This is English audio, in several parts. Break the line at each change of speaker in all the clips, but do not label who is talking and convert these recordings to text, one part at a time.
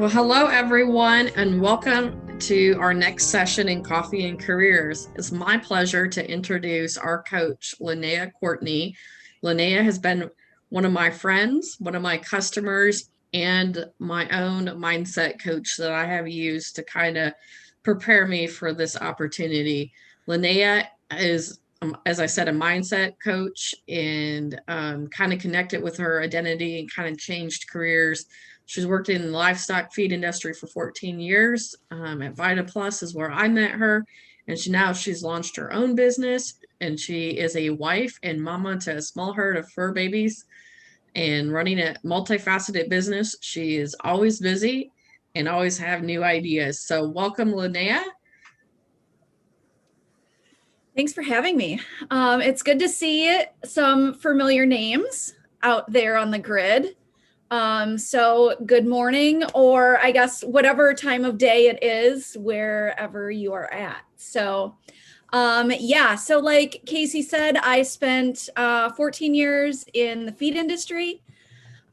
Well, hello everyone, and welcome to our next session in Coffee and Careers. It's my pleasure to introduce our coach, Lynnea Courtney. Lynnea has been one of my friends, one of my customers, and my own mindset coach that I have used to kind of prepare me for this opportunity. Lynnea is, as I said, a mindset coach and kind of connected with her identity and kind of changed careers. She's worked in the livestock feed industry for 14 years. At Vita Plus is where I met her, and she's launched her own business, and she is a wife and mama to a small herd of fur babies, and running a multifaceted business. She is always busy and always have new ideas. So welcome, Lynnea.
Thanks for having me. It's good to see some familiar names out there on the grid. So good morning, or I guess whatever time of day it is, wherever you are at. So so like Casey said, I spent 14 years in the feed industry.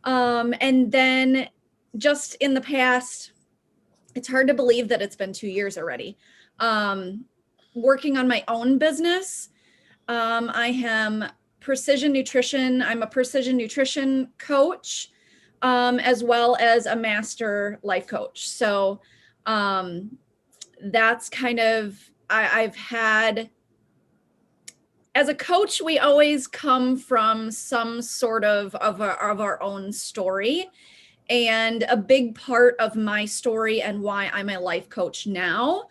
And then just in the past, it's hard to believe that it's been 2 years already. Working on my own business. I am precision nutrition. I'm a precision nutrition coach, as well as a master life coach. So that's kind of, I've had, as a coach, we always come from some sort of our own story. And a big part of my story and why I'm a life coach now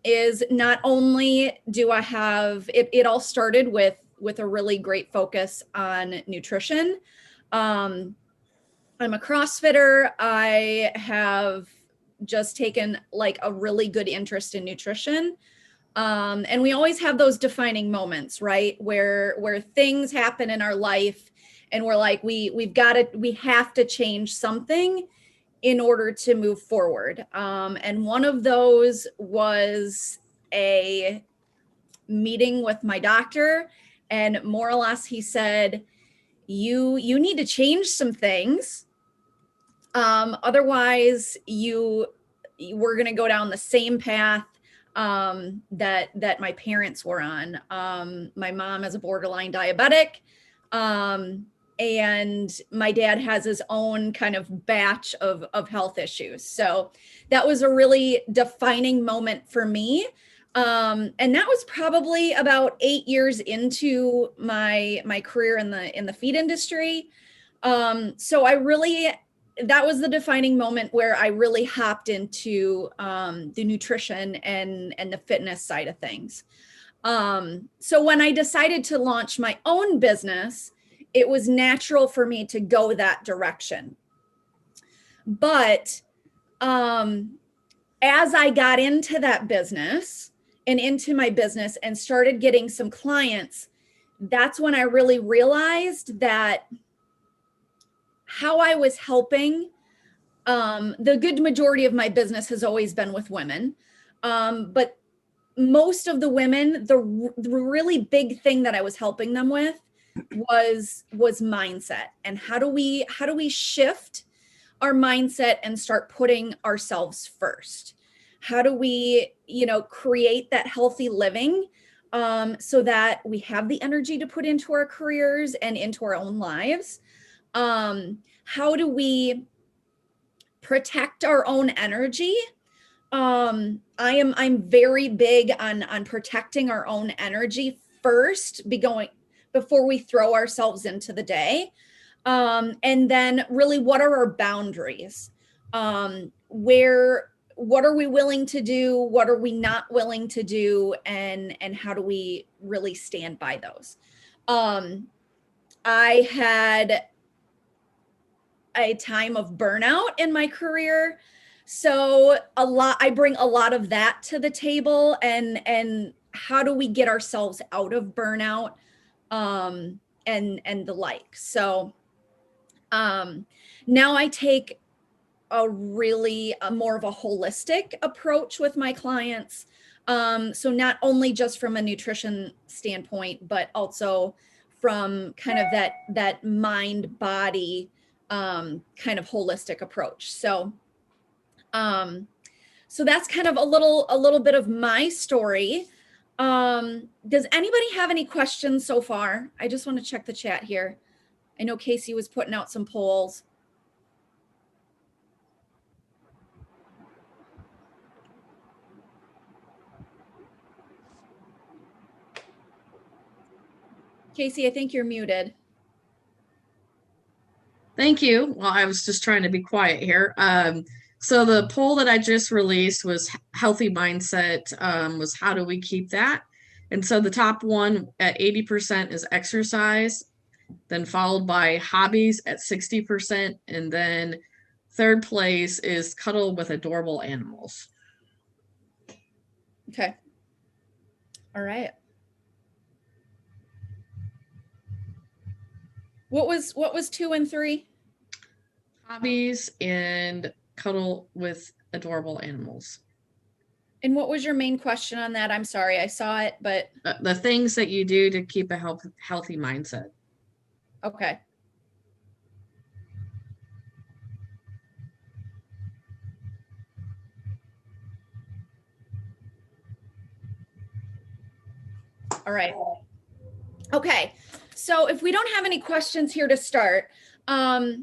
is not only do I have, it all started with a really great focus on nutrition. I'm a CrossFitter. I have just taken like a really good interest in nutrition. And we always have those defining moments, right? Where things happen in our life and we're like, we have to change something in order to move forward. And one of those was a meeting with my doctor, and more or less he said, you need to change some things. Otherwise we're going to go down the same path that my parents were on. My mom is a borderline diabetic. And my dad has his own kind of batch of health issues. So that was a really defining moment for me. And that was probably about 8 years into my career in the feed industry. So that was the defining moment where I really hopped into the nutrition and the fitness side of things. So when I decided to launch my own business, it was natural for me to go that direction. But as I got into that business and into my business and started getting some clients, that's when I really realized that how I was helping, the good majority of my business has always been with women. But most of the women, the really big thing that I was helping them with was mindset. And how do we shift our mindset and start putting ourselves first? How do we, create that healthy living so that we have the energy to put into our careers and into our own lives? How do we protect our own energy? I'm very big on protecting our own energy first, before we throw ourselves into the day. And then really, what are our boundaries? What are we willing to do? What are we not willing to do? And how do we really stand by those? I had a time of burnout in my career. So I bring a lot of that to the table, and how do we get ourselves out of burnout? And the like. So now I take a more of a holistic approach with my clients. So not only just from a nutrition standpoint, but also from kind of that mind body kind of holistic approach. So so that's kind of a little bit of my story. Does anybody have any questions so far? I just want to check the chat here. I know Casey was putting out some polls. Casey, I think you're muted.
Thank you. Well, I was just trying to be quiet here. So the poll that I just released was healthy mindset, was how do we keep that? And so the top one at 80% is exercise, then followed by hobbies at 60%, and then third place is cuddle with adorable animals.
Okay. All right. What was 2 and 3?
Hobbies and cuddle with adorable animals.
And what was your main question on that? I'm sorry, I saw it, but
the things that you do to keep a healthy mindset.
Okay. All right. Okay. So if we don't have any questions here to start, I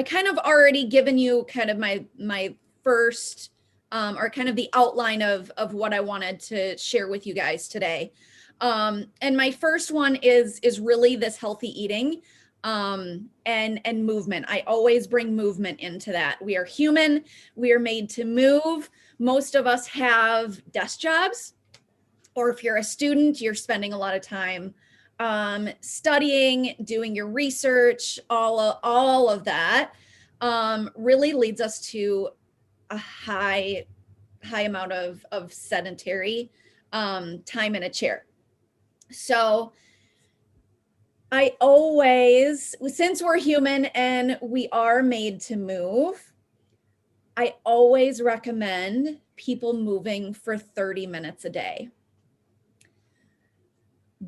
kind of already given you kind of my first or kind of the outline of what I wanted to share with you guys today. And my first one is really this healthy eating and movement. I always bring movement into that. We are human. We are made to move. Most of us have desk jobs, or if you're a student, you're spending a lot of time studying, doing your research, all of that really leads us to a high amount of sedentary time in a chair. So I always, since we're human and we are made to move, I always recommend people moving for 30 minutes a day.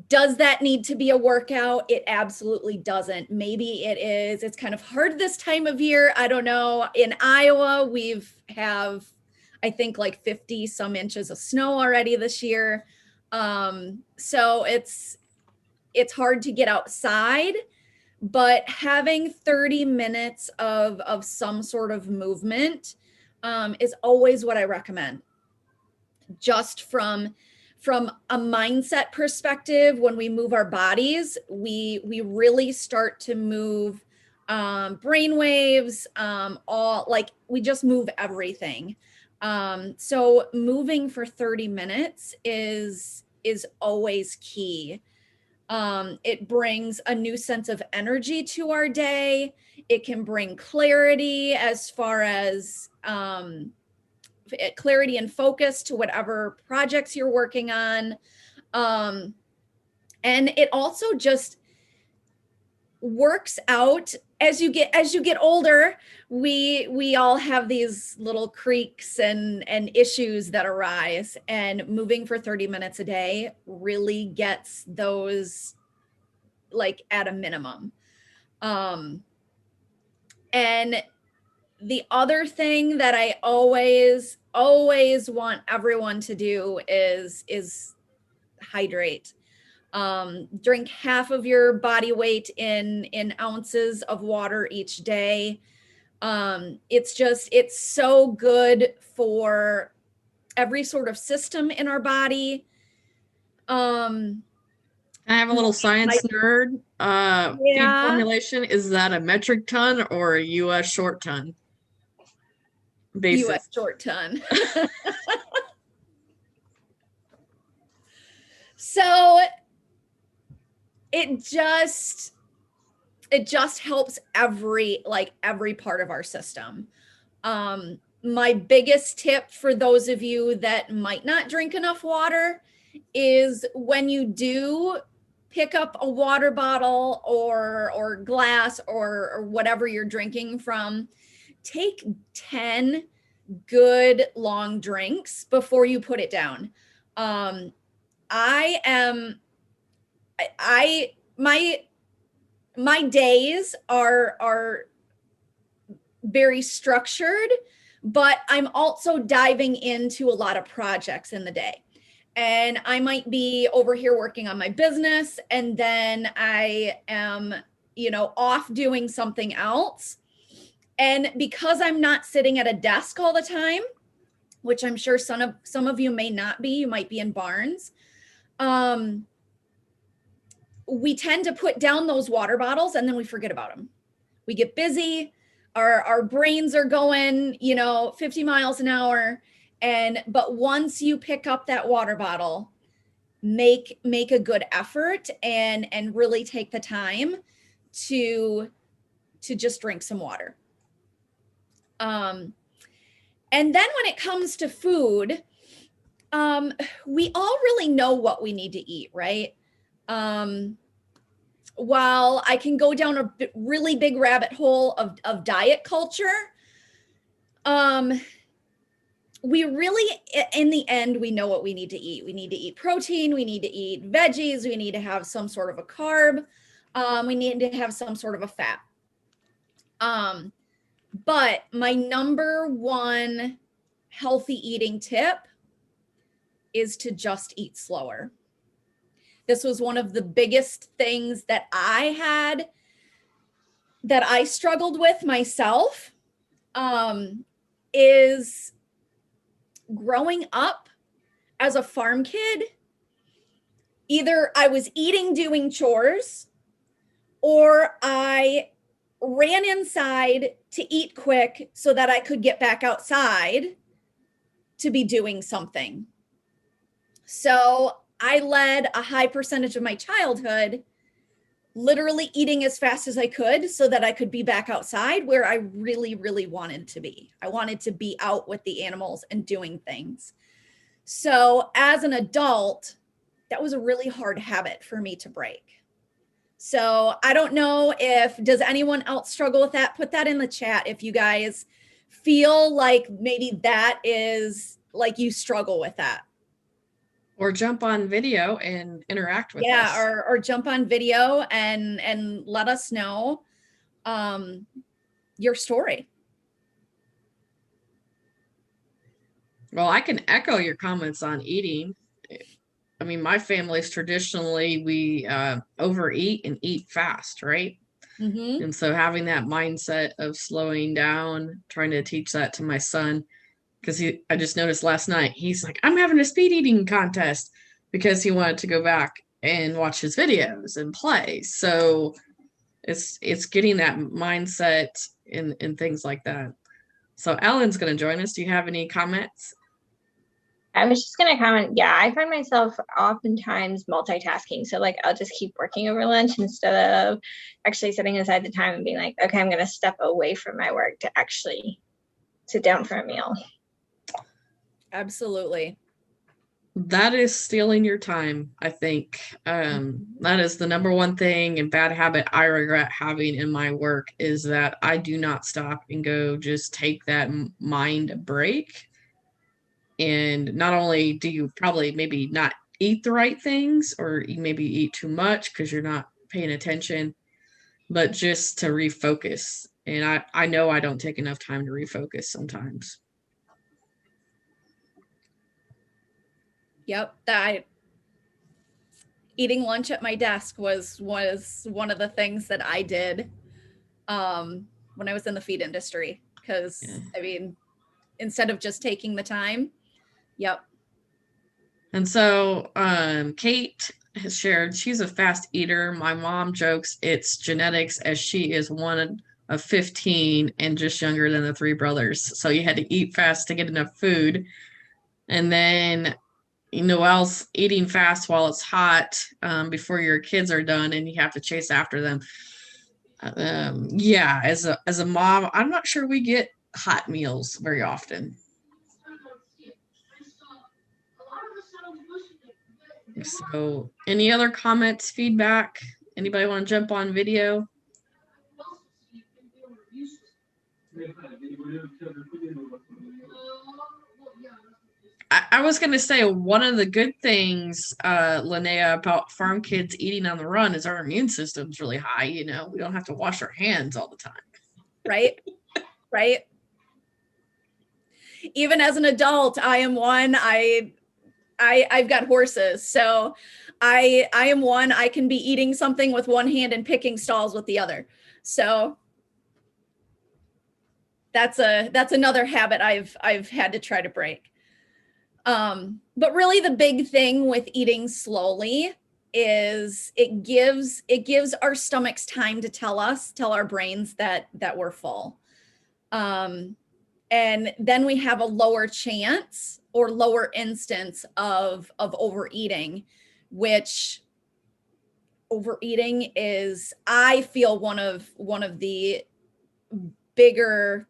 Does that need to be a workout? It absolutely doesn't. Maybe it is. It's kind of hard this time of year. I don't know. In Iowa, have, I think, like 50 some inches of snow already this year. So it's hard to get outside, but having 30 minutes of some sort of movement is always what I recommend. Just from a mindset perspective, when we move our bodies, we really start to move brain waves, all, like, we just move everything. So moving for 30 minutes is always key. It brings a new sense of energy to our day. It can bring clarity as far as clarity and focus to whatever projects you're working on. And it also just works out as you get older. We all have these little creaks and issues that arise, and moving for 30 minutes a day really gets those like at a minimum. And the other thing that I always want everyone to do is hydrate. Drink half of your body weight in ounces of water each day. It's so good for every sort of system in our body.
I have a little science nerd. Feed formulation, is that a metric ton or a US short ton basis?
US short ton. So it just helps every part of our system. My biggest tip for those of you that might not drink enough water is, when you do pick up a water bottle or glass or whatever you're drinking from, take 10 good long drinks before you put it down. My my days are very structured, but I'm also diving into a lot of projects in the day. And I might be over here working on my business, and then I am, off doing something else. And because I'm not sitting at a desk all the time, which I'm sure some of you may not be, you might be in barns. We tend to put down those water bottles and then we forget about them. We get busy, our brains are going, 50 miles an hour. But once you pick up that water bottle, make a good effort and really take the time to just drink some water. And then when it comes to food, we all really know what we need to eat, right? While I can go down a really big rabbit hole of diet culture, we really, in the end, we know what we need to eat. We need to eat protein. We need to eat veggies. We need to have some sort of a carb. We need to have some sort of a fat. But my number one healthy eating tip is to just eat slower. This was one of the biggest things that I struggled with myself, is growing up as a farm kid. Either I was eating doing chores, or I ran inside to eat quick so that I could get back outside to be doing something. So I led a high percentage of my childhood literally eating as fast as I could so that I could be back outside where I really, really wanted to be. I wanted to be out with the animals and doing things. So as an adult, that was a really hard habit for me to break. So I don't know does anyone else struggle with that? Put that in the chat if you guys feel like maybe that is like you struggle with that.
Or jump on video and interact with us.
Yeah, or jump on video and let us know your story.
Well, I can echo your comments on eating. I mean, my family's traditionally, we overeat and eat fast, right?
Mm-hmm.
And so having that mindset of slowing down, trying to teach that to my son, because I just noticed last night, he's like, I'm having a speed eating contest, because he wanted to go back and watch his videos and play. So it's getting that mindset in things like that. So Ellen's going to join us. Do you have any comments?
I was just going to comment. Yeah, I find myself oftentimes multitasking. So like, I'll just keep working over lunch instead of actually setting aside the time and being like, okay, I'm going to step away from my work to actually sit down for a meal.
Absolutely.
That is stealing your time, I think. That is the number one thing and bad habit I regret having in my work, is that I do not stop and go just take that mind break. And not only do you probably maybe not eat the right things, or you maybe eat too much because you're not paying attention, but just to refocus. And I know I don't take enough time to refocus sometimes.
Yep, that eating lunch at my desk was one of the things that I did when I was in the feed industry, because I mean, instead of just taking the time. Yep.
And so Kate has shared she's a fast eater. My mom jokes it's genetics, as she is one of 15 and just younger than the three brothers. So you had to eat fast to get enough food. And then Noelle's eating fast while it's hot before your kids are done and you have to chase after them. Yeah, as a mom, I'm not sure we get hot meals very often. So any other comments, feedback? Anybody want to jump on video? I was going to say one of the good things, Lynnea, about farm kids eating on the run is our immune system's really high. You know, we don't have to wash our hands all the time.
Right? Right? Even as an adult, I am one. I've got horses, so I am one. I can be eating something with one hand and picking stalls with the other. So that's another habit I've had to try to break. But really the big thing with eating slowly is it gives our stomachs time to tell our brains that we're full. And then we have a lower chance or lower instance of overeating, which overeating is, I feel, one of the bigger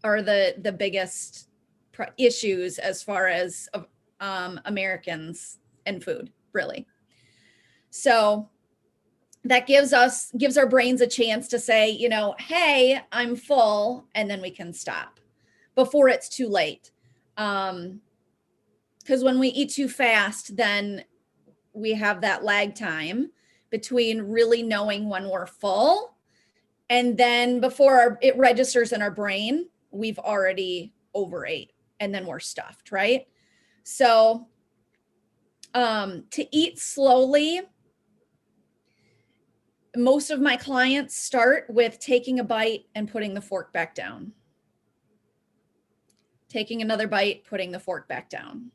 or the biggest issues as far as Americans and food, really. So that gives our brains a chance to say, you know, hey, I'm full, and then we can stop before it's too late. Because when we eat too fast, then we have that lag time between really knowing when we're full, and then before it registers in our brain, we've already overate, and then we're stuffed, right? So to eat slowly, most of my clients start with taking a bite and putting the fork back down. Taking another bite, putting the fork back down.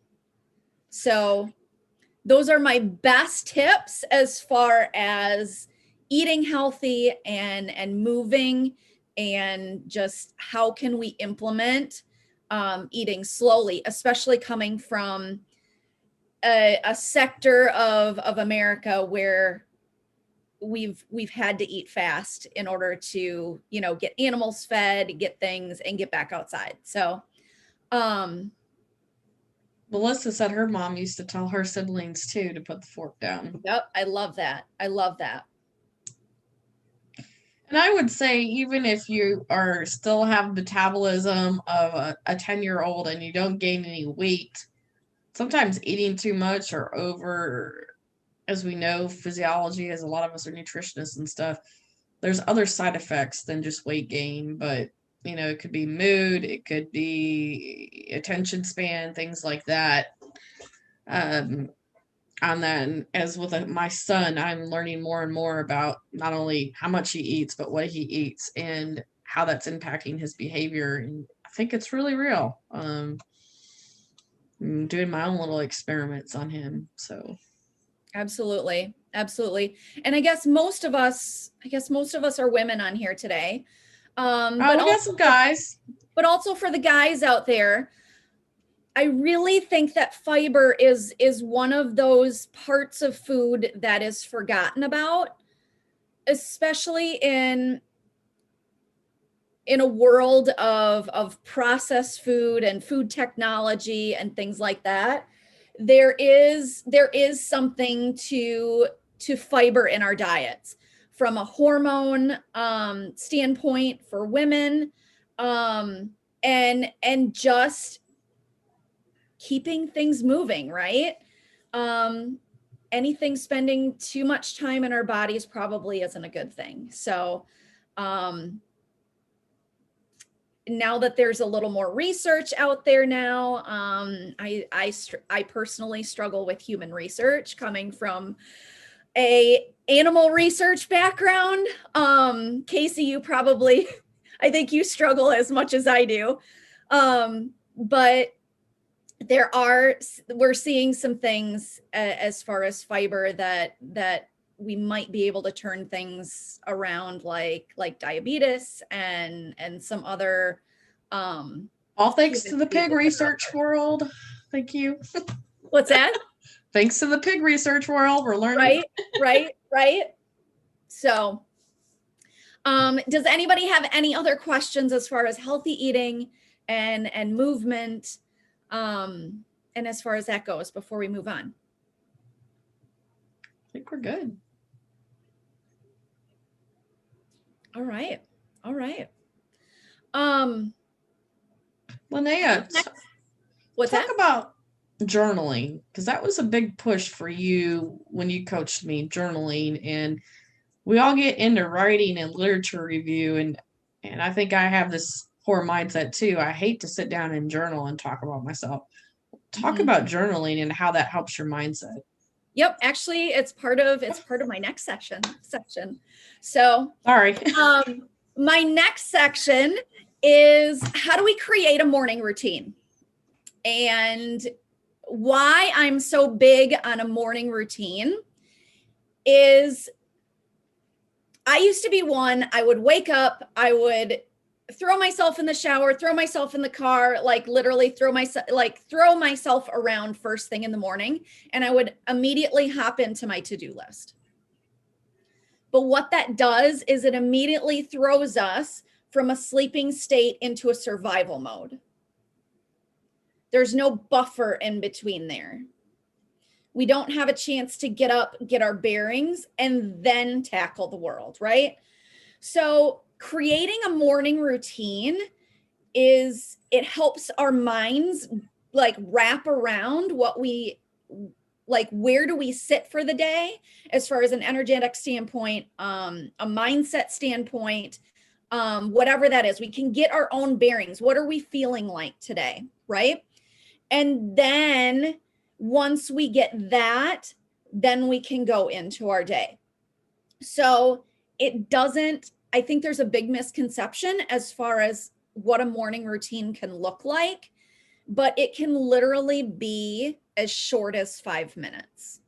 So those are my best tips as far as eating healthy and moving, and just how can we implement eating slowly, especially coming from a sector of America where we've had to eat fast in order to, you know, get animals fed, get things, and get back outside. So
Melissa said her mom used to tell her siblings too to put the fork down.
Yep, I love that. I love that.
And I would say, even if you are still have metabolism of a 10-year-old and you don't gain any weight, sometimes eating too much or over, as we know, physiology, as a lot of us are nutritionists and stuff, there's other side effects than just weight gain. But, you know, it could be mood, it could be attention span, things like that. And then, as with my son, I'm learning more and more about not only how much he eats, but what he eats and how that's impacting his behavior. And I think it's really real. I'm doing my own little experiments on him. So
Absolutely. Absolutely. And I guess most of us are women on here today.
we got some guys.
But also for the guys out there, I really think that fiber is one of those parts of food that is forgotten about, especially in a world of processed food and food technology and things like that. There is something to fiber in our diets from a hormone standpoint for women, and just keeping things moving, right? Anything spending too much time in our bodies probably isn't a good thing. So now that there's a little more research out there now, I personally struggle with human research coming from a animal research background. Casey, you probably, I think you struggle as much as I do. But we're seeing some things as far as fiber that we might be able to turn things around, like diabetes and some other
all thanks to the pig research world. Thank you.
What's that?
Thanks to the pig research world, we're learning.
Right. So does anybody have any other questions as far as healthy eating and movement, and as far as that goes before we move on?
I think we're good.
All right.
Lynnea,
what's
talk
that?
about journaling, because that was a big push for you when you coached me, journaling. And we all get into writing and literature review, and I think I have this poor mindset too. I hate to sit down and journal and talk about myself. Talk
Mhm.
about journaling and how that helps your mindset.
Yep, actually it's part of my next section. So
Sorry.
my next section is how do we create a morning routine? And why I'm so big on a morning routine is I used to be one, I would wake up, I would throw myself in the shower, throw myself in the car, like literally throw myself around first thing in the morning, and I would immediately hop into my to-do list. But what that does is it immediately throws us from a sleeping state into a survival mode. There's no buffer in between there. We don't have a chance to get up, get our bearings, and then tackle the world, right? So creating a morning routine it helps our minds like wrap around what we like, where do we sit for the day as far as an energetic standpoint, a mindset standpoint, whatever that is. We can get our own bearings. What are we feeling like today, right? And then once we get that, then we can go into our day. So I think there's a big misconception as far as what a morning routine can look like, but it can literally be as short as 5 minutes.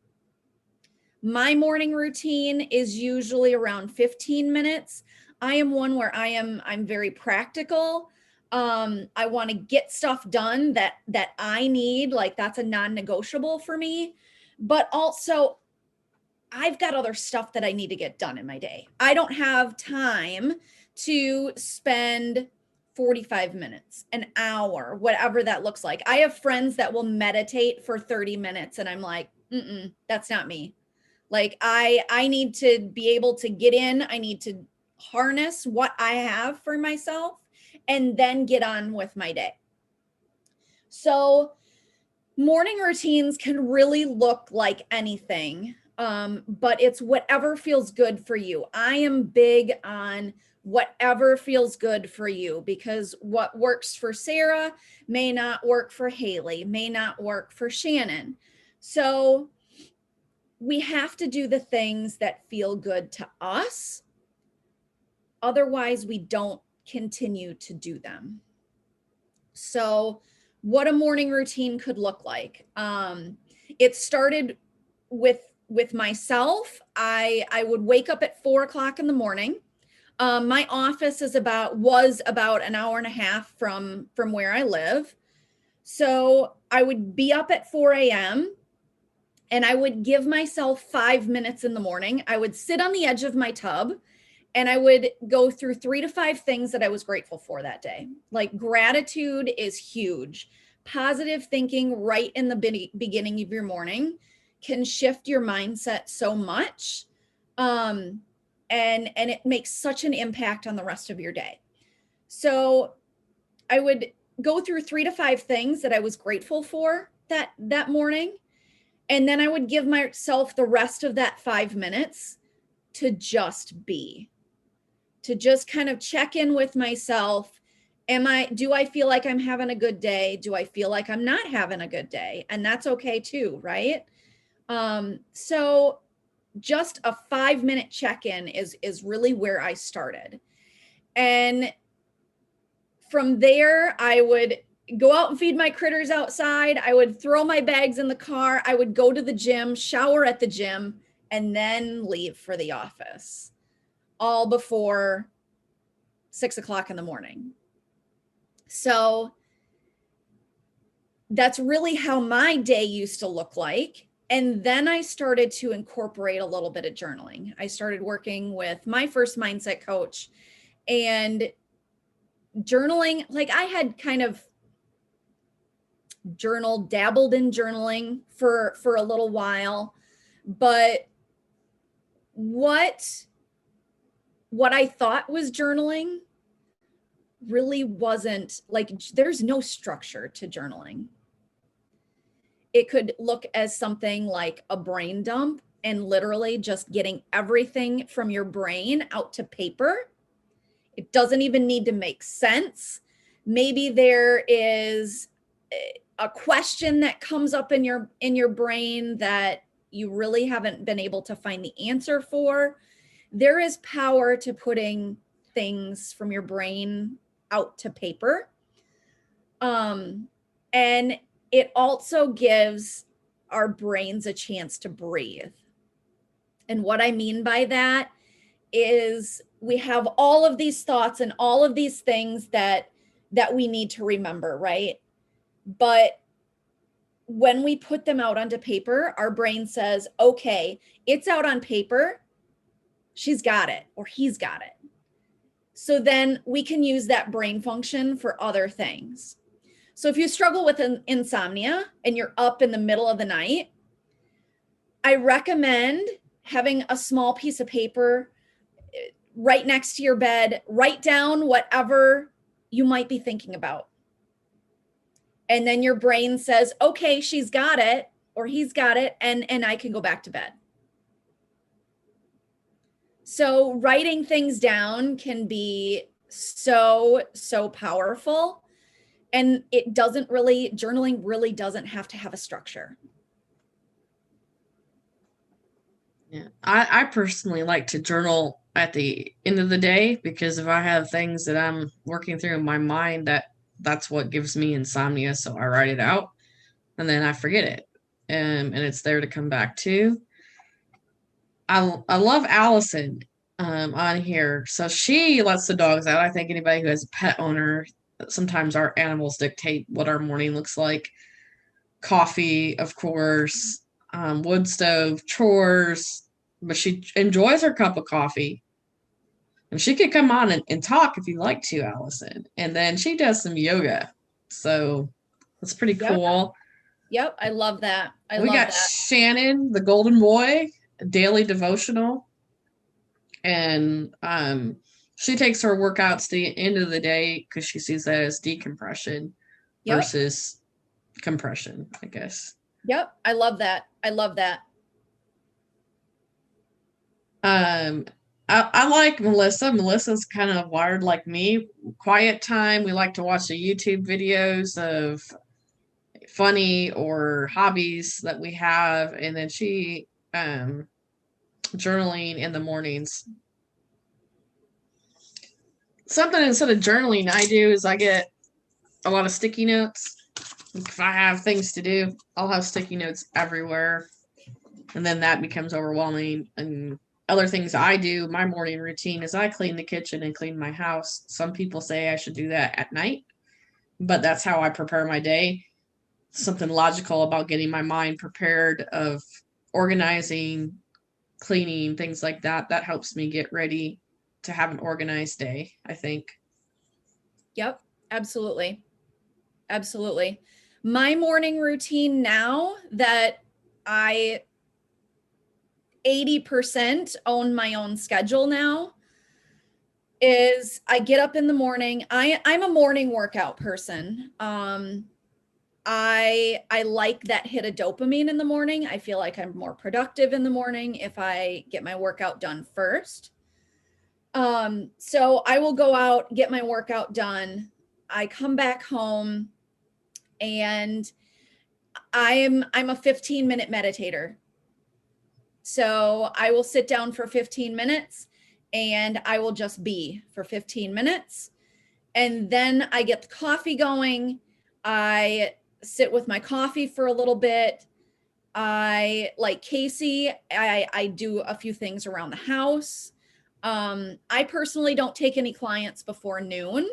My morning routine is usually around 15 minutes. I am one where I'm very practical. I want to get stuff done that I need, like that's a non-negotiable for me. But also I've got other stuff that I need to get done in my day. I don't have time to spend 45 minutes, an hour, whatever that looks like. I have friends that will meditate for 30 minutes and I'm like, that's not me. Like I need to be able to get in, I need to harness what I have for myself and then get on with my day. So morning routines can really look like anything, but it's whatever feels good for you. I am big on whatever feels good for you because what works for Sarah may not work for Haley, may not work for Shannon. So we have to do the things that feel good to us. Otherwise, we don't continue to do them. So what a morning routine could look like. It started with myself. I would wake up at 4:00 in the morning. My office was about an hour and a half from where I live. So I would be up at 4 a.m. and I would give myself 5 minutes in the morning. I would sit on the edge of my tub and I would go through 3 to 5 things that I was grateful for that day. Like gratitude is huge. Positive thinking right in the beginning of your morning can shift your mindset so much. And it makes such an impact on the rest of your day. So I would go through 3 to 5 things that I was grateful for that morning. And then I would give myself the rest of that 5 minutes to just be, to just kind of check in with myself. Do I feel like I'm having a good day? Do I feel like I'm not having a good day? And that's okay too, right? So just a 5-minute check-in is really where I started. And from there, I would go out and feed my critters outside. I would throw my bags in the car. I would go to the gym, shower at the gym, and then leave for the office, all before 6:00 in the morning. So that's really how my day used to look like. And then I started to incorporate a little bit of journaling. I started working with my first mindset coach, and journaling, like I had kind of dabbled in journaling for a little while, but what I thought was journaling really wasn't. Like, there's no structure to journaling. It could look as something like a brain dump and literally just getting everything from your brain out to paper. It doesn't even need to make sense. Maybe there is a question that comes up in your brain that you really haven't been able to find the answer for. There is power to putting things from your brain out to paper. And it also gives our brains a chance to breathe. And what I mean by that is we have all of these thoughts and all of these things that we need to remember, right? But when we put them out onto paper, our brain says, okay, it's out on paper. She's got it, or he's got it. So then we can use that brain function for other things. So if you struggle with insomnia and you're up in the middle of the night, I recommend having a small piece of paper right next to your bed. Write down whatever you might be thinking about. And then your brain says, okay, she's got it, or he's got it, and I can go back to bed. So writing things down can be so powerful. And journaling really doesn't have to have a structure.
Yeah, I personally like to journal at the end of the day, because if I have things that I'm working through in my mind, that's what gives me insomnia. So I write it out and then I forget it. And it's there to come back to. I love Allison on here. So she lets the dogs out. I think anybody who has a pet owner, sometimes our animals dictate what our morning looks like. Coffee, of course, wood stove, chores, but she enjoys her cup of coffee. And she could come on and talk if you like to, Allison. And then she does some yoga. So that's pretty cool.
Yep, I love that.
We got Shannon, the golden boy, daily devotional. And she takes her workouts to the end of the day because she sees that as decompression versus compression, I guess.
Yep, I love that. I love that.
I like Melissa. Melissa's kind of wired like me. Quiet time. We like to watch the YouTube videos of funny or hobbies that we have. And then she journaling in the mornings. Something instead of journaling I do is I get a lot of sticky notes. If I have things to do, I'll have sticky notes everywhere. And then that becomes overwhelming. And other things I do, my morning routine is I clean the kitchen and clean my house. Some people say I should do that at night, but that's how I prepare my day. Something logical about getting my mind prepared, of organizing, cleaning, things like that. That helps me get ready to have an organized day, I think.
Yep, absolutely. Absolutely. My morning routine now that I 80% own my own schedule now is I get up in the morning. I'm a morning workout person. I like that hit of dopamine in the morning. I feel like I'm more productive in the morning if I get my workout done first. So I will go out, get my workout done. I come back home and I'm a 15-minute meditator. So I will sit down for 15 minutes and I will just be for 15 minutes. And then I get the coffee going. I sit with my coffee for a little bit. I, like Casey, I do a few things around the house. I personally don't take any clients before noon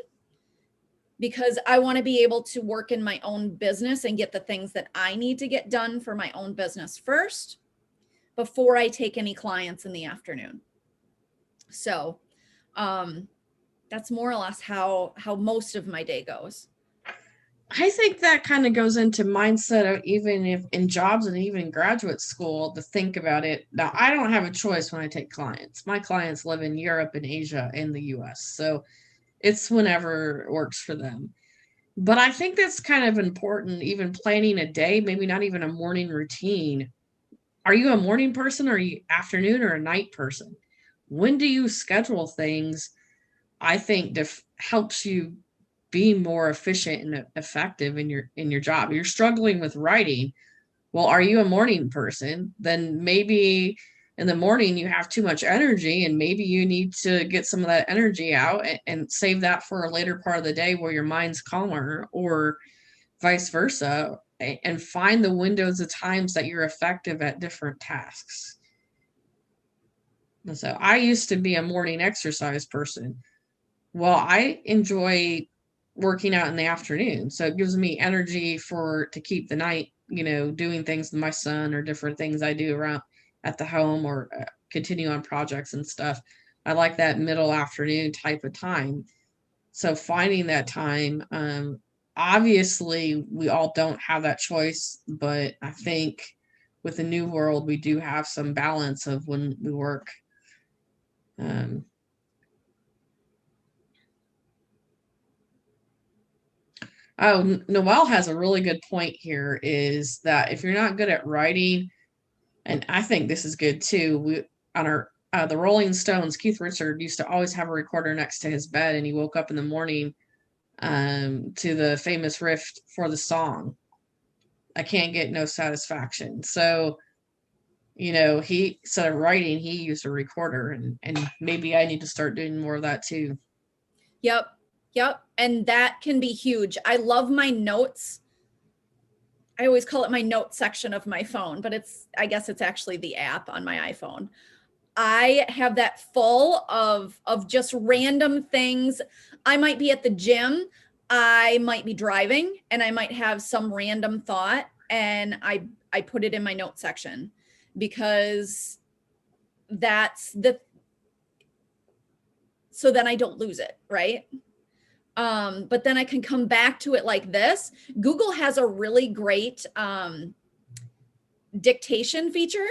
because I want to be able to work in my own business and get the things that I need to get done for my own business first before I take any clients in the afternoon. So that's more or less how most of my day goes.
I think that kind of goes into mindset of even if in jobs and even graduate school to think about it. Now, I don't have a choice when I take clients. My clients live in Europe and Asia and the US. So it's whenever it works for them. But I think that's kind of important, even planning a day, maybe not even a morning routine. Are you a morning person, or are you afternoon or a night person? When do you schedule things? I think helps you be more efficient and effective in your job. You're struggling with writing. Well, are you a morning person? Then maybe in the morning you have too much energy, and maybe you need to get some of that energy out and save that for a later part of the day where your mind's calmer, or vice versa, and find the windows of times that you're effective at different tasks. And so I used to be a morning exercise person. Well, I enjoy working out in the afternoon, so it gives me energy to keep the night, doing things with my son or different things I do around at the home, or continue on projects and stuff. I like that middle afternoon type of time. So finding that time, obviously we all don't have that choice, but I think with the new world, we do have some balance of when we work. Oh, Noelle has a really good point here, is that if you're not good at writing, and I think this is good too, we on our the Rolling Stones, Keith Richard used to always have a recorder next to his bed, and he woke up in the morning to the famous riff for the song, I Can't Get No Satisfaction. So, he, instead of writing, he used a recorder, and maybe I need to start doing more of that too.
Yep. And that can be huge. I love my notes. I always call it my notes section of my phone, but I guess it's actually the app on my iPhone. I have that full of just random things. I might be at the gym, I might be driving, and I might have some random thought, and I put it in my note section, because so then I don't lose it, right? But then I can come back to it like this. Google has a really great dictation feature.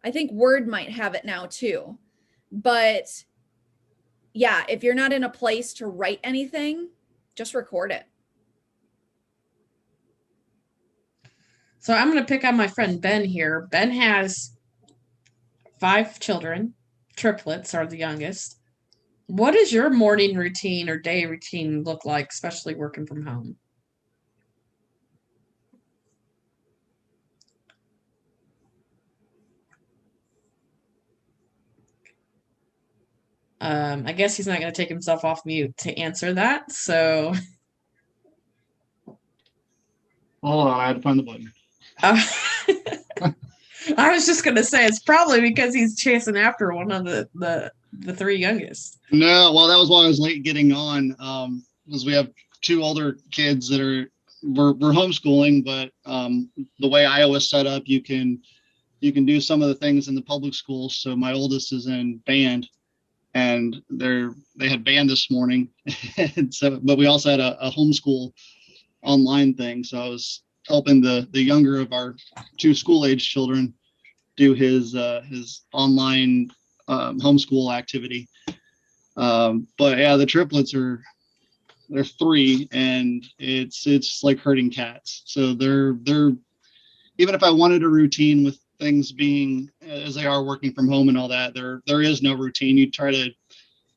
I think Word might have it now too. But yeah, if you're not in a place to write anything, just record it.
So I'm going to pick on my friend Ben here. Ben has 5 children. Triplets are the youngest. What does your morning routine or day routine look like, especially working from home? I guess he's not going to take himself off mute to answer that. So,
hold on, I had to find the button.
I was just going to say it's probably because he's chasing after one of the 3 youngest.
No, well, that was why I was late getting on. Because we have 2 older kids that we're homeschooling, but the way Iowa's set up, you can do some of the things in the public schools. So my oldest is in band, and they had band this morning, and but we also had a homeschool online thing. So I was helping the younger of our 2 school-age children do his online homeschool activity. But yeah, the triplets they're 3, and it's like herding cats. So they're even if I wanted a routine with things being as they are working from home and all that, there is no routine. You try to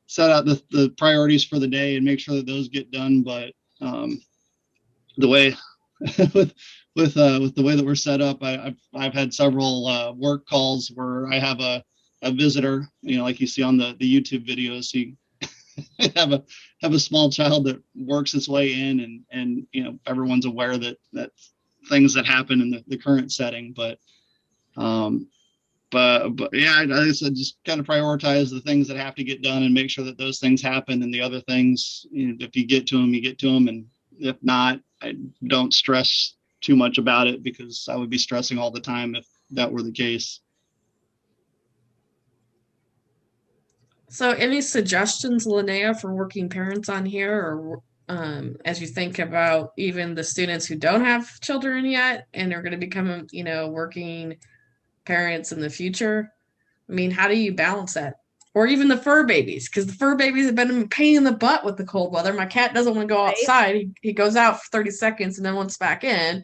set out the priorities for the day and make sure that those get done. But the way with the way that we're set up, I've had several work calls where I have a visitor, like you see on the YouTube videos. You have a small child that works its way in, and everyone's aware that things that happen in the current setting. But yeah, I said, just kind of prioritize the things that have to get done and make sure that those things happen, and the other things, if you get to them, you get to them, and if not, I don't stress too much about it, because I would be stressing all the time if that were the case.
So any suggestions, Lynnea, for working parents on here, or as you think about even the students who don't have children yet and are going to become, working parents in the future? I mean, how do you balance that? Or even the fur babies, because the fur babies have been a pain in the butt with the cold weather. My cat doesn't want to go outside. He goes out for 30 seconds and then wants back in.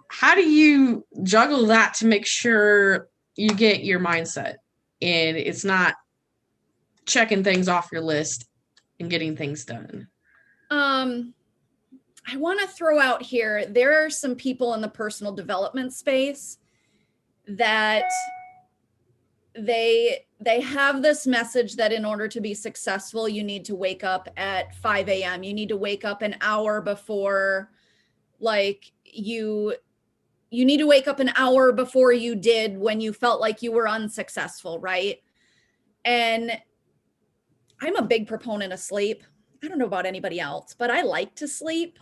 How do you juggle that to make sure you get your mindset and it's not checking things off your list and getting things done?
I want to throw out here, there are some people in the personal development space that they have this message that in order to be successful, you need to wake up at 5 a.m. You need to wake up an hour before, like you need to wake up an hour before you did when you felt like you were unsuccessful, right? And I'm a big proponent of sleep. I don't know about anybody else, but I like to sleep.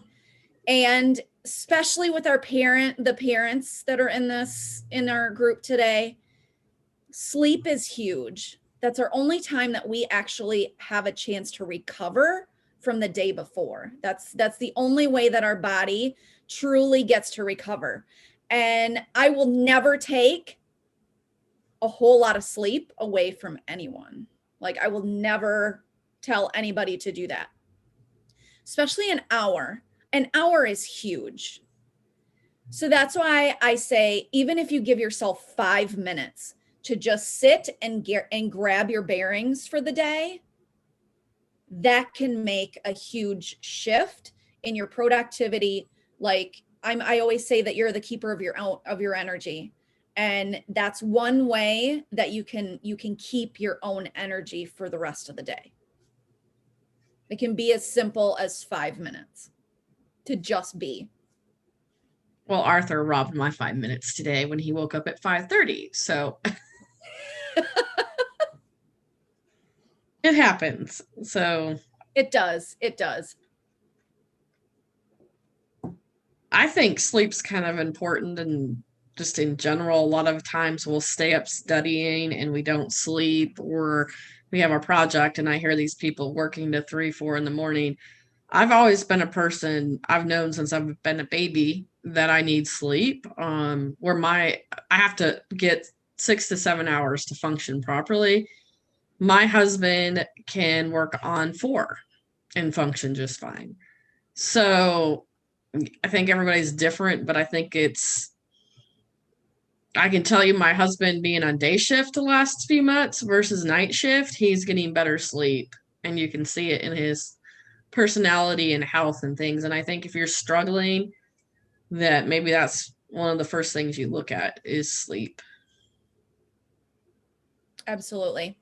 And especially with the parents that are in our group today, sleep is huge. That's our only time that we actually have a chance to recover from the day before. That's the only way that our body truly gets to recover. And I will never take a whole lot of sleep away from anyone. Like, I will never tell anybody to do that. Especially an hour. An hour is huge. So that's why I say, even if you give yourself 5 minutes to just sit and grab your bearings for the day, that can make a huge shift in your productivity. Like I always say that you're the keeper of your energy. And that's one way that you can keep your own energy for the rest of the day. It can be as simple as 5 minutes to just be.
Well, Arthur robbed my 5 minutes today when he woke up at 5:30. So it happens. So
it does.
I think sleep's kind of important, and just in general, a lot of times we'll stay up studying and we don't sleep, or we have a project and I hear these people working to 3, 4 in the morning. I've always been a person, I've known since I've been a baby that I need sleep, where I have to get 6 to 7 hours to function properly. My husband can work on 4 and function just fine. So I think everybody's different, but I think I can tell you my husband being on day shift the last few months versus night shift, he's getting better sleep, and you can see it in his personality and health and things. And I think if you're struggling, that maybe that's one of the first things you look at is sleep.
Absolutely.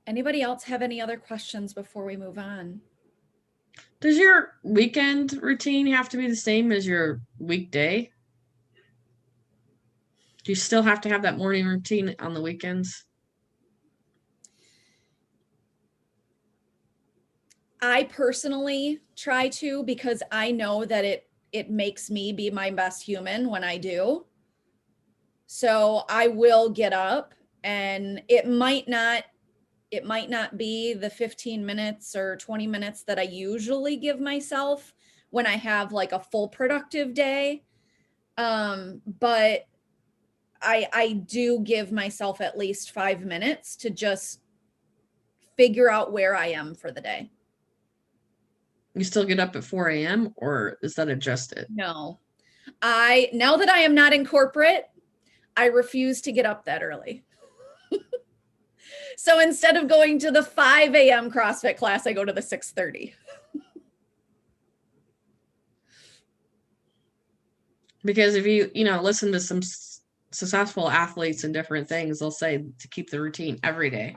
Anybody else have any other questions before we move on?
Does your weekend routine have to be the same as your weekday? Do you still have to have that morning routine on the weekends?
I personally try to, because I know that it makes me be my best human when I do. So I will get up, and it might not be the 15 minutes or 20 minutes that I usually give myself when I have like a full productive day. But I do give myself at least 5 minutes to just figure out where I am for the day.
You still get up at 4 a.m. or is that adjusted?
No, now that I am not in corporate, I refuse to get up that early. So instead of going to the 5 a.m. CrossFit class, I go to the 6:30.
Because if you listen to some successful athletes and different things, they'll say to keep the routine every day.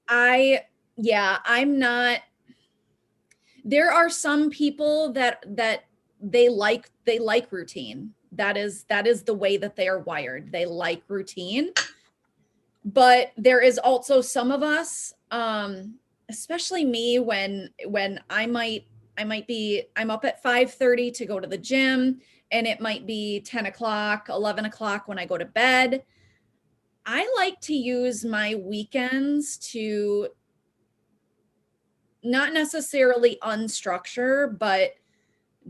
I'm not. There are some people that they like routine. That is the way that they are wired. They like routine. But there is also some of us, especially me, when I'm up at 5:30 to go to the gym, and it might be 10 o'clock, 11 o'clock when I go to bed. I like to use my weekends to not necessarily unstructure, but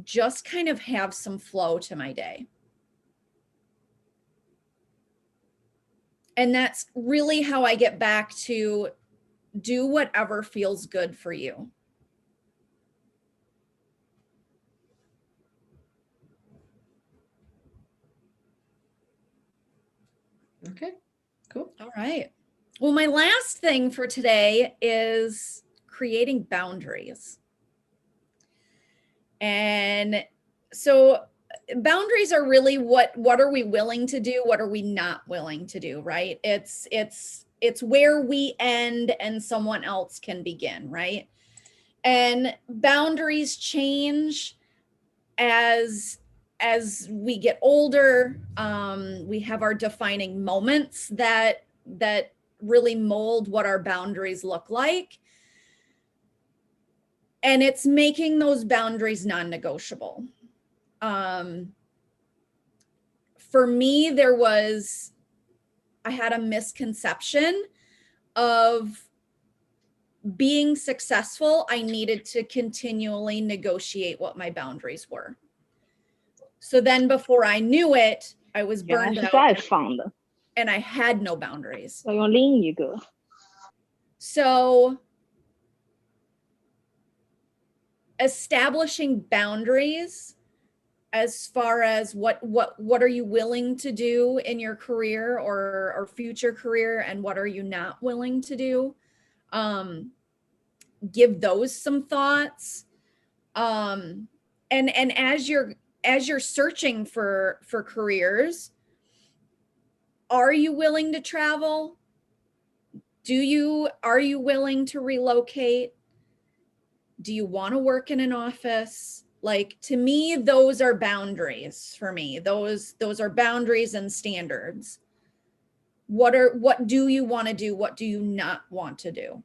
just kind of have some flow to my day. And that's really how I get back to do whatever feels good for you.
Okay, cool.
All right. Well, my last thing for today is creating boundaries. And so boundaries are really what are we willing to do? What are we not willing to do, right? It's where we end and someone else can begin, right? And boundaries change as we get older. We have our defining moments that really mold what our boundaries look like. And it's making those boundaries non-negotiable. For me, I had a misconception of being successful. I needed to continually negotiate what my boundaries were. So then before I knew it, I was
原来
burned
是
out
这样放的，
and I had no boundaries.
要用另一个。
So establishing boundaries as far as what are you willing to do in your career or future career, and what are you not willing to do, give those some thoughts. And as you're searching for careers, are you willing to travel? Are you willing to relocate? Do you want to work in an office? Like, to me, those are boundaries for me. Those are boundaries and standards. What do you want to do? What do you not want to do?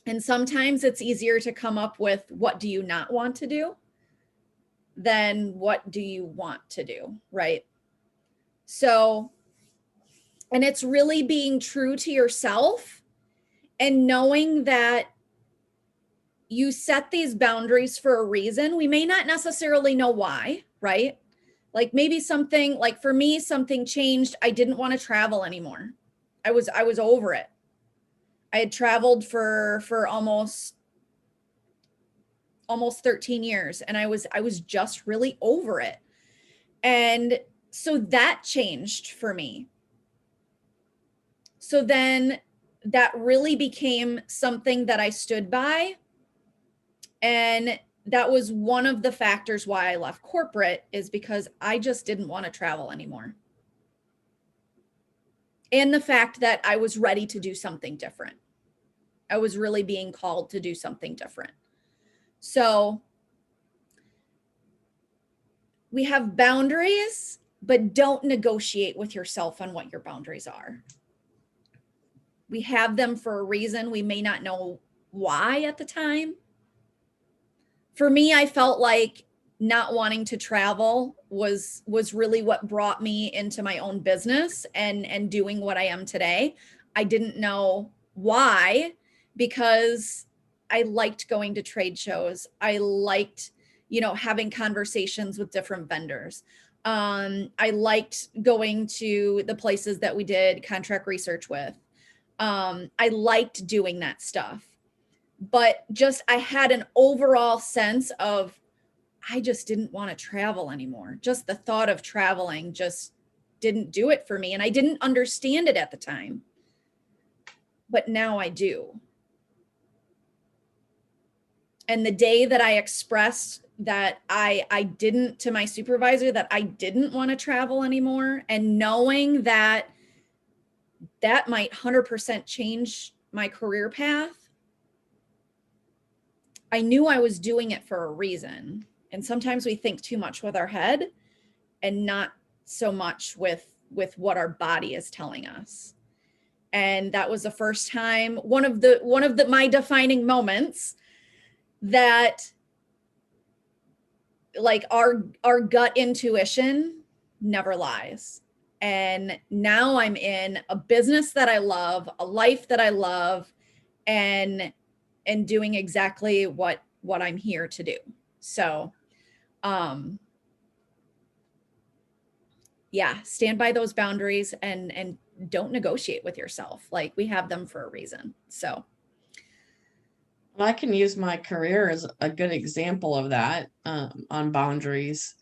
And sometimes it's easier to come up with what do you not want to do than what do you want to do, right? So, and it's really being true to yourself and knowing that you set these boundaries for a reason. We may not necessarily know why, right? Like maybe something, like for me, something changed. I didn't want to travel anymore. I was over it. I had traveled for almost 13 years, and I was just really over it. And so that changed for me. So then that really became something that I stood by. And that was one of the factors why I left corporate, is because I just didn't want to travel anymore. And the fact that I was ready to do something different. I was really being called to do something different. So we have boundaries, but don't negotiate with yourself on what your boundaries are. We have them for a reason. We may not know why at the time. For me, I felt like not wanting to travel was really what brought me into my own business and doing what I am today. I didn't know why, because I liked going to trade shows. I liked, having conversations with different vendors. I liked going to the places that we did contract research with. I liked doing that stuff. But just, I had an overall sense of, I just didn't want to travel anymore. Just the thought of traveling just didn't do it for me. And I didn't understand it at the time. But now I do. And the day that I expressed that I didn't, to my supervisor, that I didn't want to travel anymore, and knowing that might 100% change my career path, I knew I was doing it for a reason. And sometimes we think too much with our head and not so much with what our body is telling us. And that was the first time, one of my defining moments, that like our gut intuition never lies. And now I'm in a business that I love, a life that I love, and doing exactly what I'm here to do. So Yeah, stand by those boundaries and don't negotiate with yourself. Like, we have them for a reason. So
I can use my career as a good example of that, on boundaries.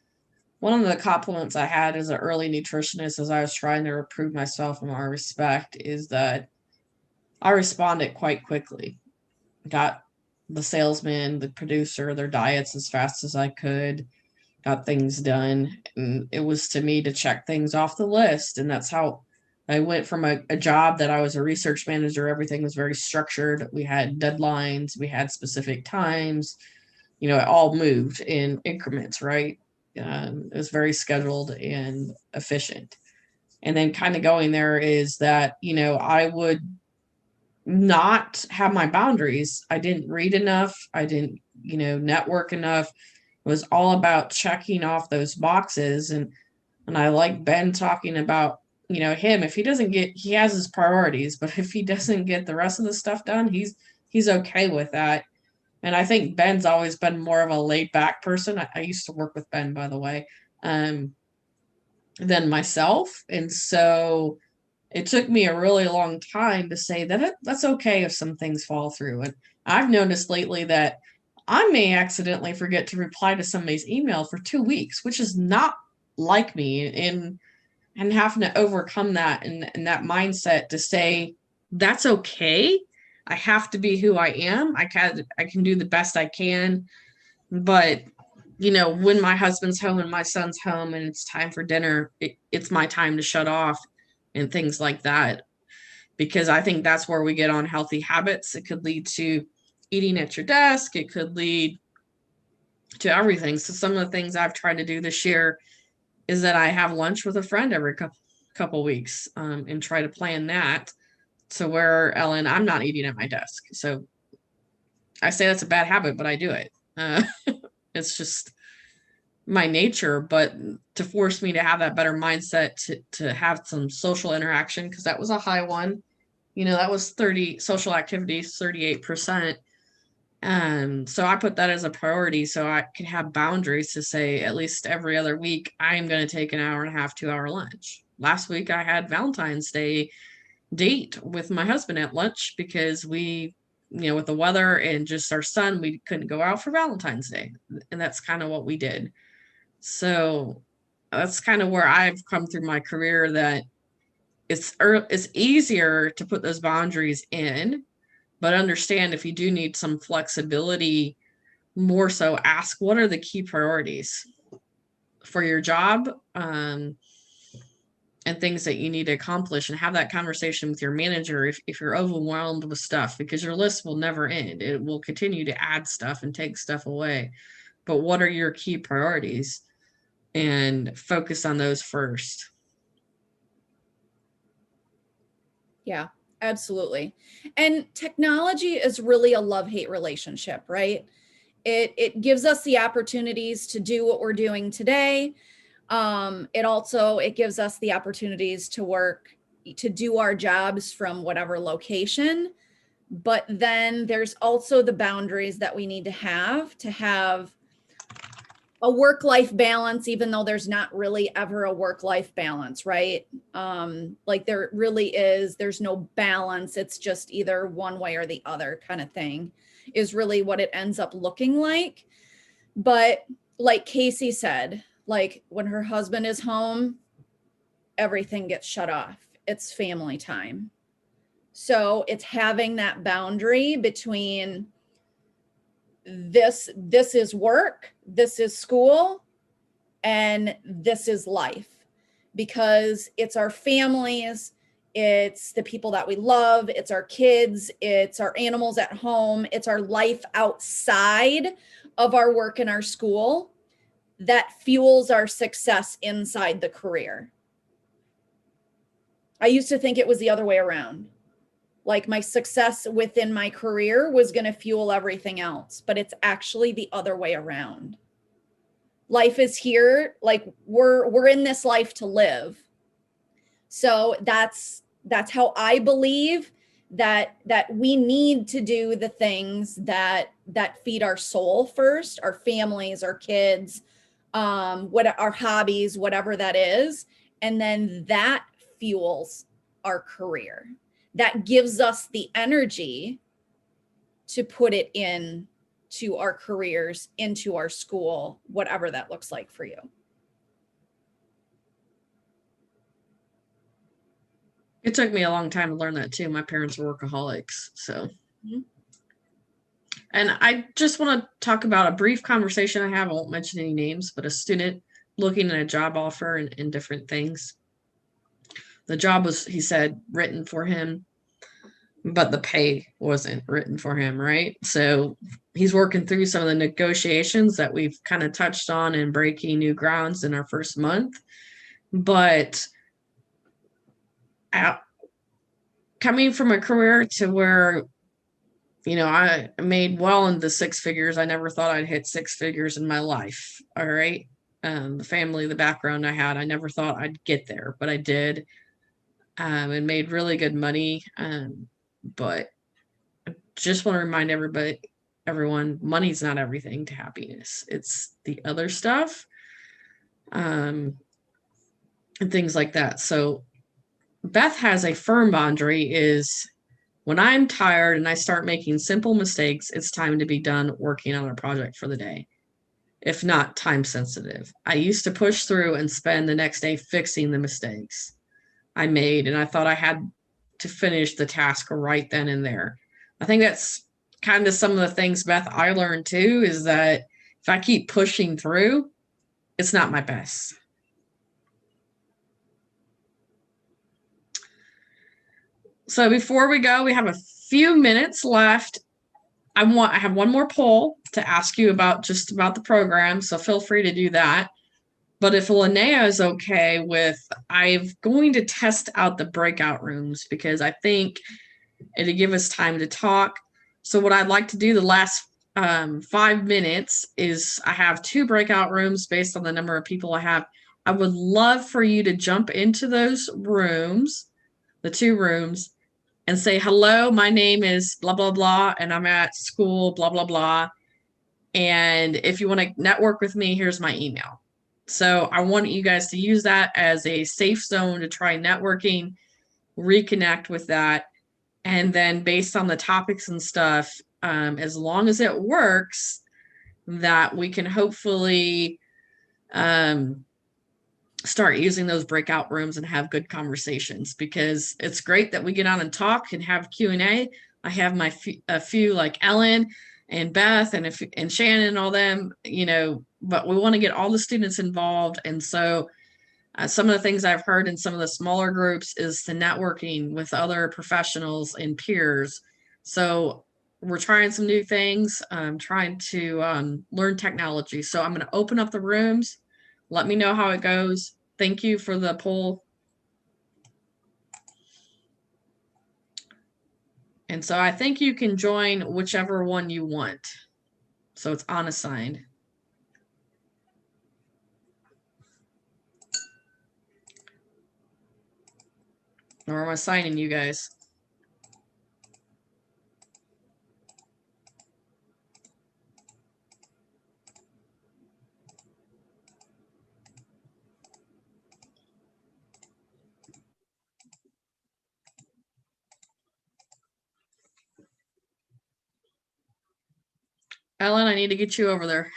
One of the compliments I had as an early nutritionist as I was trying to prove myself in my respect is that I responded quite quickly. Got the salesman, the producer, their diets as fast as I could, got things done. And it was to me to check things off the list. And that's how I went from a job that I was a research manager. Everything was very structured. We had deadlines, we had specific times, it all moved in increments, right? It was very scheduled and efficient. And then kind of going there is that, I would not have my boundaries. I didn't read enough. I didn't, network enough. It was all about checking off those boxes. And I like Ben talking about, him, if he doesn't he has his priorities, but if he doesn't get the rest of the stuff done, he's okay with that. And I think Ben's always been more of a laid back person. I used to work with Ben, by the way, than myself. And so it took me a really long time to say that that's okay if some things fall through. And I've noticed lately that I may accidentally forget to reply to somebody's email for 2 weeks, which is not like me, and having to overcome that and that mindset to say that's okay. I have to be who I am. I can do the best I can, but when my husband's home and my son's home and it's time for dinner, it's my time to shut off and things like that, because I think that's where we get on healthy habits. It could lead to eating at your desk. It could lead to everything. So some of the things I've tried to do this year is that I have lunch with a friend every couple weeks, and try to plan that to where, Ellen, I'm not eating at my desk. So I say that's a bad habit, but I do it. It's just my nature, but to force me to have that better mindset to have some social interaction, because that was a high one. That was 30 social activities, 38%. So I put that as a priority so I can have boundaries to say at least every other week, I'm going to take an hour and a half, 2-hour lunch. Last week I had Valentine's Day date with my husband at lunch because we, with the weather and just our son, we couldn't go out for Valentine's Day. And that's kind of what we did. So that's kind of where I've come through my career, that it's easier to put those boundaries in, but understand if you do need some flexibility, more so ask what are the key priorities for your job, and things that you need to accomplish, and have that conversation with your manager if you're overwhelmed with stuff, because your list will never end. It will continue to add stuff and take stuff away. But what are your key priorities? And focus on those first.
yeah, absolutely. And technology is really a love-hate relationship, right? It gives us the opportunities to do what we're doing today. It gives us the opportunities to do our jobs from whatever location. But then there's also the boundaries that we need to have a work-life balance, even though there's not really ever a work-life balance, right? Like there really is, there's no balance. It's just either one way or the other kind of thing is really what it ends up looking like. But like Casey said, like when her husband is home, everything gets shut off. It's family time. So it's having that boundary between this is work, this is school, and this is life, because it's our families, it's the people that we love, it's our kids, it's our animals at home, it's our life outside of our work and our school that fuels our success inside the career. I used to think it was the other way around. Like my success within my career was going to fuel everything else, but it's actually the other way around. Life is here, like we're in this life to live. So that's how I believe that we need to do the things that feed our soul first, our families, our kids, what our hobbies, whatever that is. And then that fuels our career. That gives us the energy to put it in to our careers, into our school, whatever that looks like for you.
It took me a long time to learn that too. My parents were workaholics, so.
Mhm.
And I just want to talk about a brief conversation I have. I won't mention any names, but a student looking at a job offer and different things. The job was, he said, written for him, but the pay wasn't written for him, right? So he's working through some of the negotiations that we've kind of touched on and breaking new grounds in our first month. But coming from a career to where, you know, I made well into six figures. I never thought I'd hit six figures in my life. All right. The family, the background I had, I never thought I'd get there, but I did, and made really good money. But just want to remind everyone, money's not everything to happiness. It's the other stuff, and things like that. So Beth has a firm boundary is when I'm tired and I start making simple mistakes, it's time to be done working on a project for the day. If not time sensitive. I used to push through and spend the next day fixing the mistakes I made, and I thought I had to finish the task right then and there. I think that's kind of some of the things, Beth, I learned too, is that if I keep pushing through, it's not my best. So before we go, we have a few minutes left. I have one more poll to ask you about the program, so feel free to do that. But if Lynnea is okay with, I'm going to test out the breakout rooms because I think it'll give us time to talk. So what I'd like to do the last 5 minutes is I have 2 breakout rooms based on the number of people I have. I would love for you to jump into those rooms, the 2 rooms, and say, hello, my name is blah, blah, blah, and I'm at school, blah, blah, blah. And if you want to network with me, here's my email. So I want you guys to use that as a safe zone to try networking, reconnect with that. And then based on the topics and stuff, as long as it works, that we can hopefully start using those breakout rooms and have good conversations, because it's great that we get on and talk and have Q&A. I have a few like Ellen and Beth and Shannon and all them, you know, but we want to get all the students involved. And so some of the things I've heard in some of the smaller groups is the networking with other professionals and peers. So we're trying some new things, trying to learn technology. So I'm going to open up the rooms. Let me know how it goes. Thank you for the poll. And so I think you can join whichever one you want. So it's unassigned. Or am I assigning you guys? Ellen, I need to get you over there.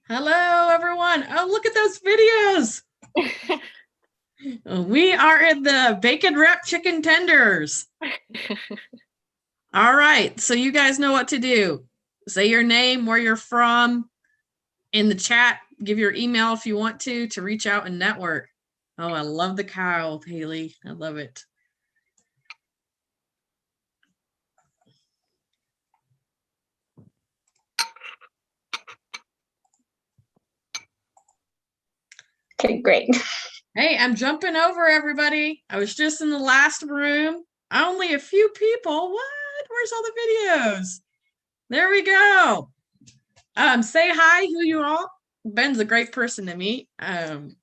Hello, everyone. Oh, look at those videos. We are in the bacon wrap chicken tenders. All right. So you guys know what to do. Say your name, where you're from in the chat. Give your email if you want to reach out and network. Oh, I love the cow, Haley. I love it.
Okay, great.
Hey, I'm jumping over everybody. I was just in the last room. Only a few people. What? Where's all the videos? There we go. Say hi, who you are. Ben's a great person to meet. And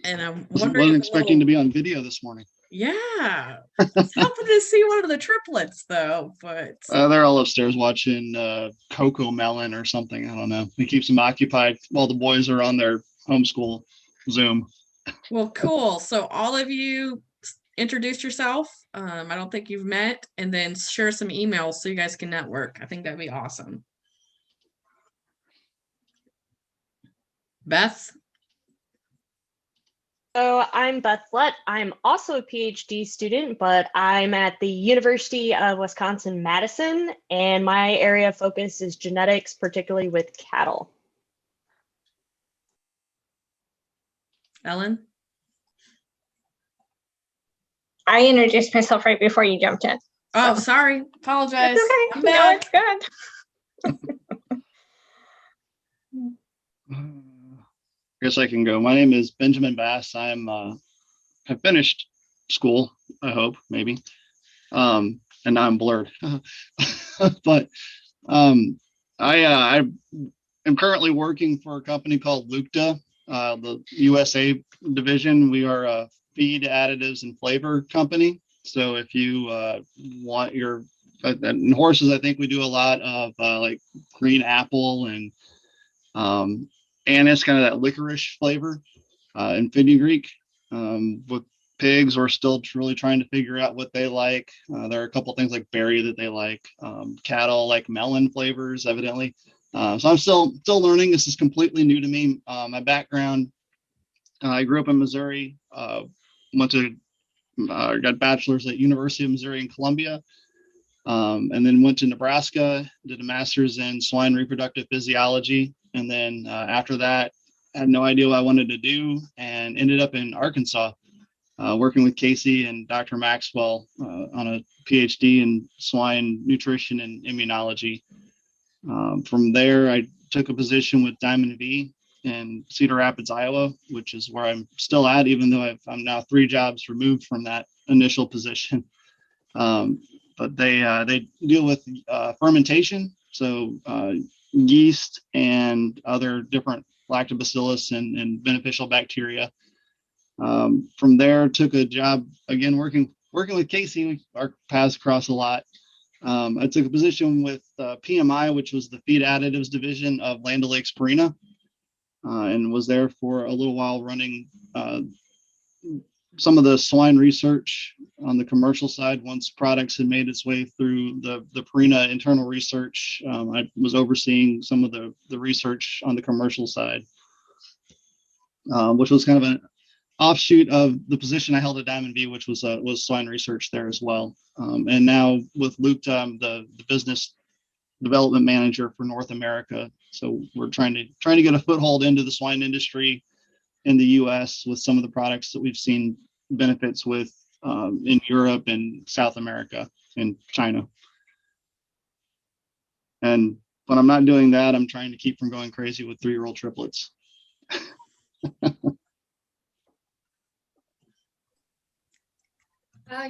I'm wondering
Wasn't expecting to be on video this morning.
Yeah. It's helping to see one of the triplets though, but
they're all upstairs watching Coco Melon or something. I don't know. It keeps them occupied while the boys are on their homeschool Zoom.
Well, cool. So all of you introduce yourself. I don't think you've met, and then share some emails so you guys can network. I think that'd be awesome. Beth?
So I'm Beth Lett. I'm also a PhD student, but I'm at the University of Wisconsin-Madison, and my area of focus is genetics, particularly with cattle.
Ellen?
I introduced myself right before you jumped in.
Oh, sorry. Apologize.
It's okay.
I'm
No,
back.
it's good.
I guess I can go. My name is Benjamin Bass. I've finished school, I hope, maybe. And now I'm blurred. But I am currently working for a company called Lukta, the USA division. We are a feed additives and flavor company. So if you want your in horses, I think we do a lot of like green apple and anise, kind of that licorice flavor, and fenugreek. With pigs, we're still really trying to figure out what they like. There are a couple things like berry that they like. Cattle like melon flavors, evidently. So I'm still learning. This is completely new to me. My background, I grew up in Missouri. Got bachelor's at University of Missouri in Columbia. And then went to Nebraska, did a master's in swine reproductive physiology. And then after that, had no idea what I wanted to do and ended up in Arkansas, working with Casey and Dr. Maxwell on a PhD in swine nutrition and immunology. From there, I took a position with Diamond V in Cedar Rapids, Iowa, which is where I'm still at, even though I'm now 3 jobs removed from that initial position. But they deal with fermentation, so yeast and other different lactobacillus and beneficial bacteria. From there, took a job again working with Casey. Our paths cross a lot. I took a position with PMI, which was the feed additives division of Land O'Lakes Purina, and was there for a little while running some of the swine research on the commercial side. Once products had made its way through the Purina internal research, I was overseeing some of the research on the commercial side, which was kind of an offshoot of the position I held at Diamond V, which was swine research there as well. And now with Lukta, I'm the business development manager for North America. So we're trying to get a foothold into the swine industry in the U.S. with some of the products that we've seen benefits with in Europe and South America and China. And when I'm not doing that, I'm trying to keep from going crazy with 3-year-old triplets.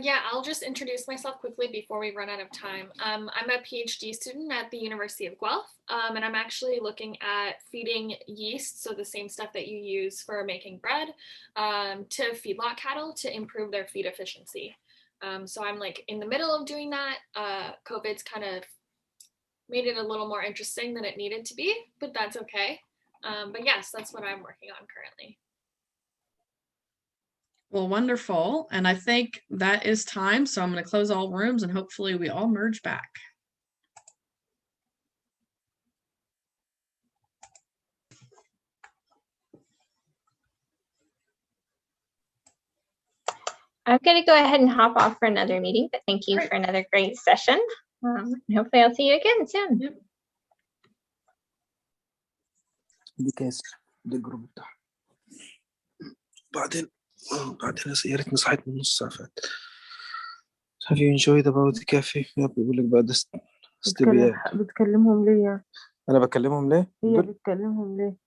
Yeah, I'll just introduce myself quickly before we run out of time. I'm a PhD student at the University of Guelph, and I'm actually looking at feeding yeast, so the same stuff that you use for making bread, to feedlot cattle to improve their feed efficiency. So I'm like in the middle of doing that. COVID's kind of made it a little more interesting than it needed to be, but that's okay. But yes, that's what I'm working on currently.
Well, wonderful. And I think that is time. So I'm going to close all rooms and hopefully we all merge back.
I'm going to go ahead and hop off for another meeting, but thank you for another great session. Hopefully I'll see you again soon.
Yep.
دي كاسر ده الجروب بتاعها بعدين يا ريتني صحيت من نص ساعة فات. Have you enjoyed about the cafe؟ بيقول لك بعد استبيان.
بتكلمهم ليه يعني؟
أنا بكلمهم ليه؟
هي بتكلمهم ليه؟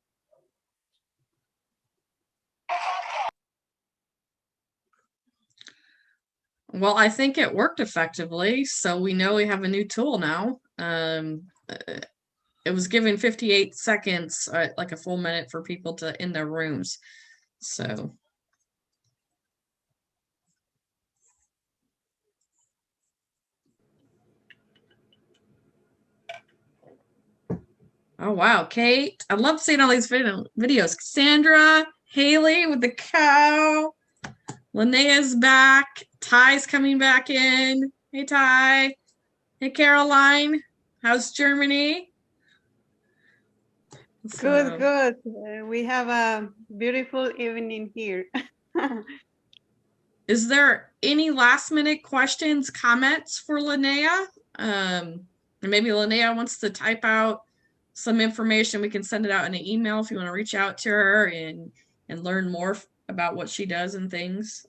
Well, I think it worked effectively. So we know we have a new tool now. It was given 58 seconds, like a full minute for people to in their rooms. So. Oh, wow. Kate, I love seeing all these videos. Sandra, Haley with the cow. Linnea's back. Ty's coming back in. Hey, Ty. Hey, Caroline. How's Germany?
Good, good. We have a beautiful evening here.
Is there any last minute questions, comments for Lynnea? And maybe Lynnea wants to type out some information. We can send it out in an email if you want to reach out to her and learn more about what she does and things.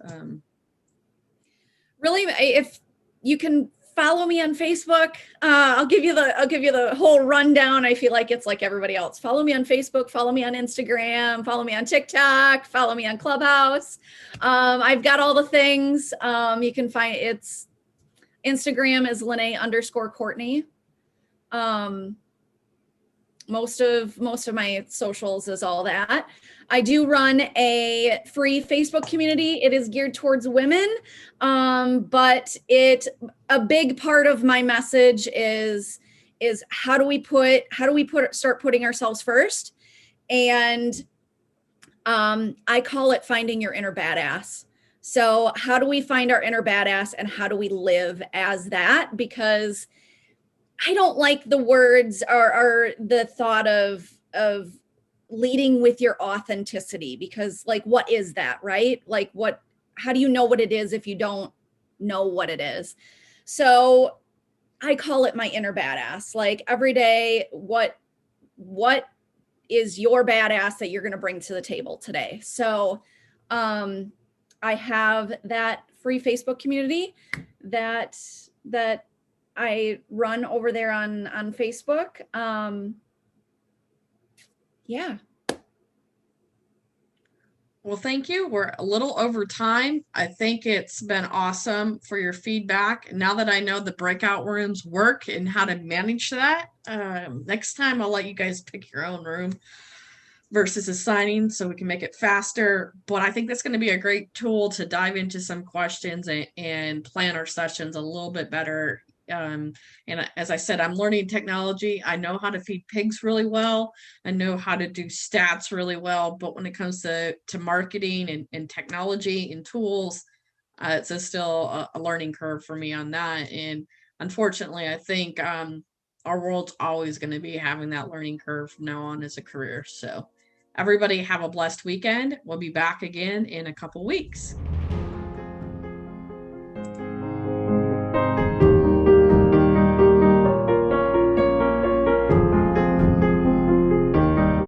Really, if you can follow me on Facebook, I'll give you the whole rundown. I feel like it's like everybody else. Follow me on Facebook, follow me on Instagram, follow me on TikTok, follow me on Clubhouse. I've got all the things. You can find it's Instagram is Lynnea_Courtney. Most of my socials is all that. I do run a free Facebook community. It is geared towards women, but a big part of my message is how do we start putting ourselves first, and I call it finding your inner badass. So how do we find our inner badass, and how do we live as that? Because I don't like the words or the thought of leading with your authenticity, because like, what is that, right? Like how do you know what it is if you don't know what it is? So I call it my inner badass. Like every day, what is your badass that you're going to bring to the table today? So I have that free Facebook community that I run over there on Facebook. Yeah.
Well, thank you. We're a little over time. I think it's been awesome for your feedback. Now that I know the breakout rooms work and how to manage that, next time I'll let you guys pick your own room versus assigning so we can make it faster. But I think that's going to be a great tool to dive into some questions and plan our sessions a little bit better. And as I said, I'm learning technology. I know how to feed pigs really well. I know how to do stats really well. But when it comes to marketing and technology and tools, it's still a learning curve for me on that. And unfortunately, I think our world's always going to be having that learning curve from now on as a career. So everybody have a blessed weekend. We'll be back again in a couple weeks.